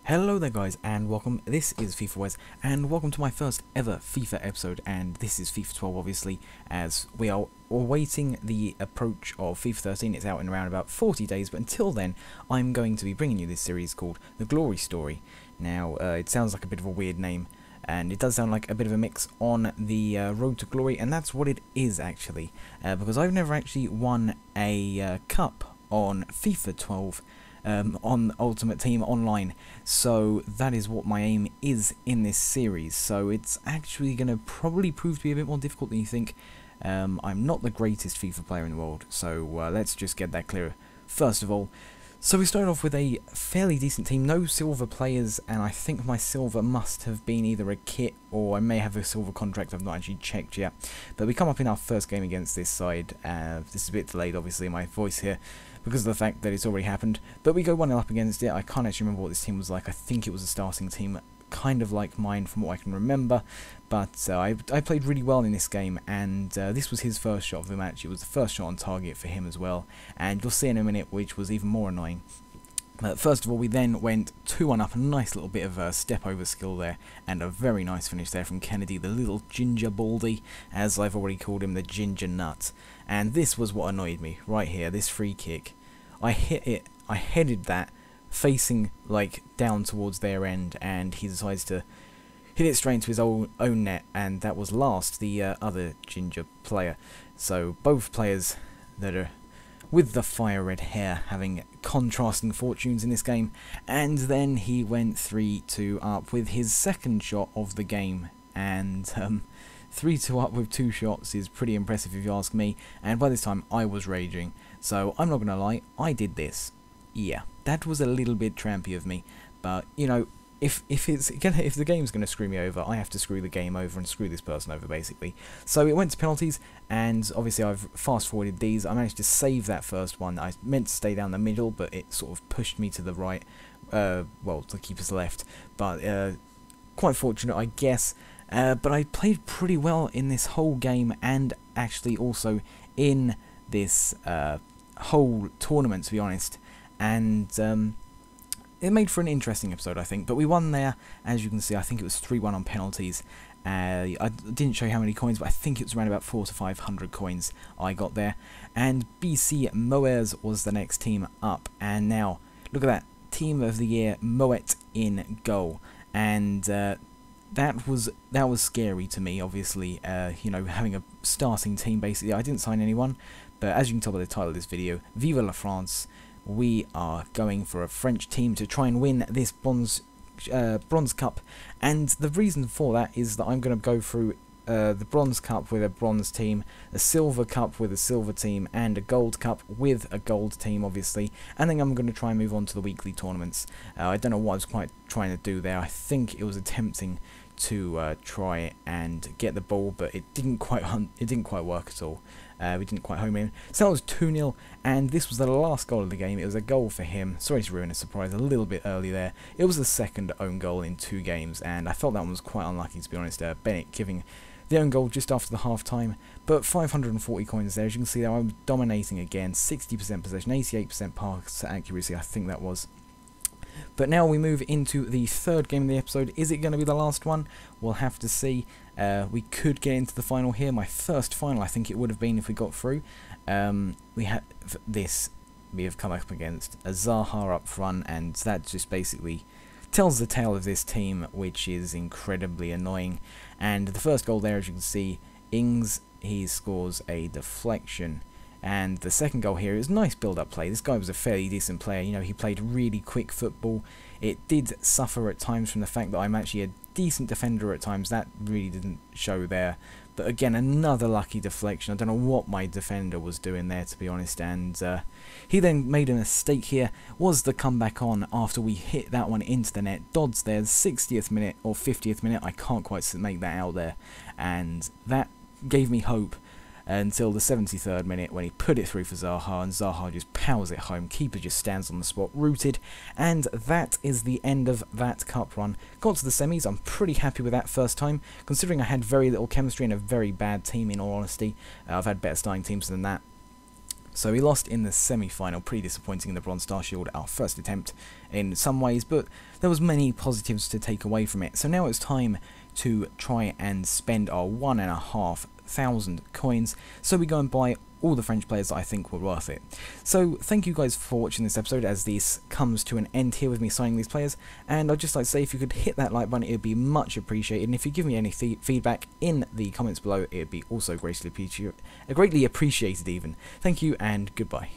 Hello there guys and welcome, this is FifaWes and welcome to my first ever FIFA episode, and this is FIFA 12 obviously, as we are awaiting the approach of FIFA 13. It's out in around about 40 days, but until then I'm going to be bringing you this series called The Glory Story. Now it sounds like a bit of a weird name, and it does sound like a bit of a mix on the road to glory, and that's what it is actually, because I've never actually won a cup on FIFA 12 on Ultimate Team Online, so that is what my aim is in this series. So it's actually going to probably prove to be a bit more difficult than you think. I'm not the greatest FIFA player in the world, so let's just get that clear first of all. So we started off with a fairly decent team, no silver players, and I think my silver must have been either a kit or I may have a silver contract. I've not actually checked yet. But we come up in our first game against this side. This is a bit delayed obviously in my voice here because of the fact that it's already happened, but we go 1-0 up against it. I can't actually remember what this team was like. I think it was a starting team, kind of like mine from what I can remember, but I played really well in this game, and this was his first shot of the match. It was the first shot on target for him as well, and you'll see in a minute which was even more annoying. First of all, we then went 2-1 up, a nice little bit of step over skill there, and a very nice finish there from Kennedy, the little ginger baldy, as I've already called him, the ginger nut. And this was what annoyed me right here, this free kick. I hit it, I headed that facing like down towards their end, and he decides to hit it straight into his own net, and that was Last, the other ginger player. So both players that are with the fire red hair having contrasting fortunes in this game, and then he went 3-2 up with his second shot of the game, and 3-2 up with 2 shots is pretty impressive if you ask me, and by this time I was raging, so I'm not gonna lie, I did this. Yeah, that was a little bit trampy of me, but you know, if the game's going to screw me over, I have to screw the game over and screw this person over, basically. So it went to penalties, and obviously I've fast-forwarded these. I managed to save that first one. I meant to stay down the middle, but it sort of pushed me to the right, well, the keeper's left. But quite fortunate, I guess. But I played pretty well in this whole game, and actually also in this whole tournament, to be honest. And it made for an interesting episode, I think, but we won there. As you can see, I think it was 3-1 on penalties. I didn't show you how many coins, but I think it was around about 400 to 500 coins I got there. And BC Moers was the next team up, and now look at that, Team of the Year Moet in goal, and that was scary to me. Obviously, you know, having a starting team. Basically, I didn't sign anyone, but as you can tell by the title of this video, Viva la France. We are going for a French team to try and win this bronze cup, and the reason for that is that I'm going to go through the bronze cup with a bronze team, a silver cup with a silver team, and a gold cup with a gold team, obviously, and then I'm going to try and move on to the weekly tournaments. I don't know what I was quite trying to do there. I think it was attempting to try and get the ball, but it didn't quite work at all. We didn't quite home in. So that was 2-0, and this was the last goal of the game. It was a goal for him. Sorry to ruin a surprise a little bit early there. It was the second own goal in 2 games, and I felt that one was quite unlucky, to be honest. Bennett giving the own goal just after the half-time, but 540 coins there. As you can see there, I'm dominating again. 60% possession, 88% pass accuracy, I think that was. But now we move into the third game of the episode. Is it going to be the last one? We'll have to see. We could get into the final here. My first final, I think it would have been if we got through. We have come up against a Zaha up front, and that just basically tells the tale of this team, which is incredibly annoying. And the first goal there, as you can see, Ings, he scores a deflection. And the second goal here is nice build-up play. This guy was a fairly decent player. You know, he played really quick football. It did suffer at times from the fact that I'm actually a decent defender at times. That really didn't show there. But again, another lucky deflection. I don't know what my defender was doing there, to be honest. And he then made a mistake here. Was the comeback on after we hit that one into the net. Dodds there, the 60th minute or 50th minute. I can't quite make that out there. And that gave me hope until the 73rd minute when he put it through for Zaha, and Zaha just powers it home. Keeper just stands on the spot, rooted, and that is the end of that cup run. Got to the semis. I'm pretty happy with that first time, considering I had very little chemistry and a very bad team, in all honesty. I've had better starting teams than that. So we lost in the semi-final, pretty disappointing in the Bronze Star Shield, our first attempt in some ways, but there was many positives to take away from it. So now it's time to try and spend our 1,500 coins, so we go and buy all the French players that I think were worth it. So thank you guys for watching this episode, as this comes to an end here with me signing these players, and I'd just like to say if you could hit that like button, it would be much appreciated, and if you give me any feedback in the comments below, it would be also greatly appreciated even. Thank you and goodbye.